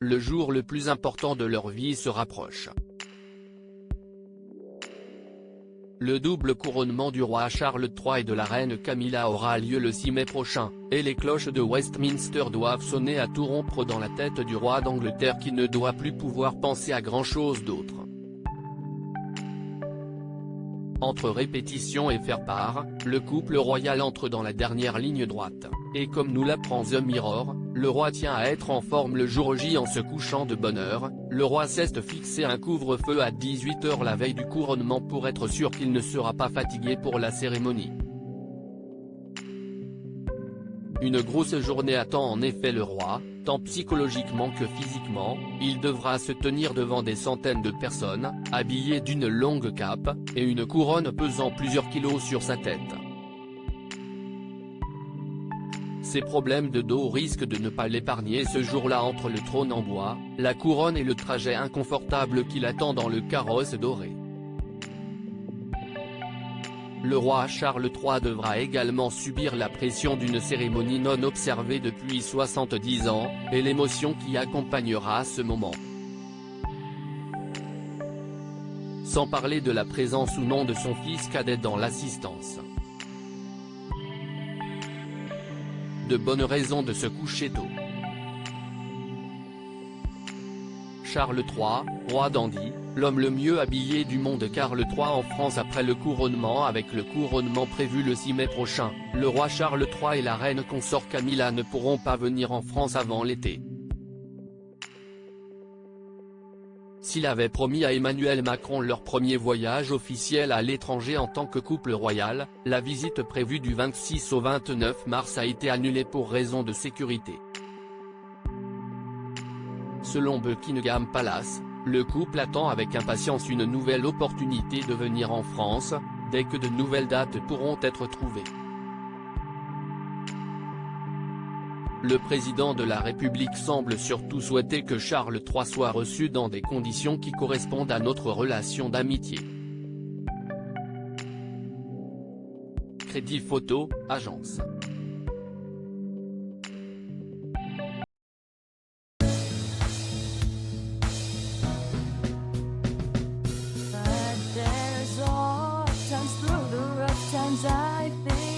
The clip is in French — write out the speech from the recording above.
le jour le plus important de leur vie se rapproche. Le double couronnement du roi Charles III et de la reine Camilla aura lieu le 6 mai prochain, et les cloches de Westminster doivent sonner à tout rompre dans la tête du roi d'Angleterre qui ne doit plus pouvoir penser à grand-chose d'autre. Entre répétition et faire-part, le couple royal entre dans la dernière ligne droite, et comme nous l'apprend The Mirror, le roi tient à être en forme le jour J en se couchant de bonne heure. Le roi s'est fixé un couvre-feu à 18 h la veille du couronnement pour être sûr qu'il ne sera pas fatigué pour la cérémonie. Une grosse journée attend en effet le roi, tant psychologiquement que physiquement. Il devra se tenir devant des centaines de personnes, habillé d'une longue cape, et une couronne pesant plusieurs kilos sur sa tête. Ses problèmes de dos risquent de ne pas l'épargner ce jour-là entre le trône en bois, la couronne et le trajet inconfortable qui l'attend dans le carrosse doré. Le roi Charles III devra également subir la pression d'une cérémonie non observée depuis 70 ans, et l'émotion qui accompagnera ce moment. Sans parler de la présence ou non de son fils cadet dans l'assistance. De bonnes raisons de se coucher tôt. Charles III, roi dandy, l'homme le mieux habillé du monde. Charles III en France après le couronnement. Avec le couronnement prévu le 6 mai prochain, le roi Charles III et la reine consort Camilla ne pourront pas venir en France avant l'été. S'il avait promis à Emmanuel Macron leur premier voyage officiel à l'étranger en tant que couple royal, la visite prévue du 26 au 29 mars a été annulée pour raison de sécurité. Selon Buckingham Palace, le couple attend avec impatience une nouvelle opportunité de venir en France, dès que de nouvelles dates pourront être trouvées. Le président de la République semble surtout souhaiter que Charles III soit reçu dans des conditions qui correspondent à notre relation d'amitié. Crédit Photo, agence. But there's all times through the rough times I think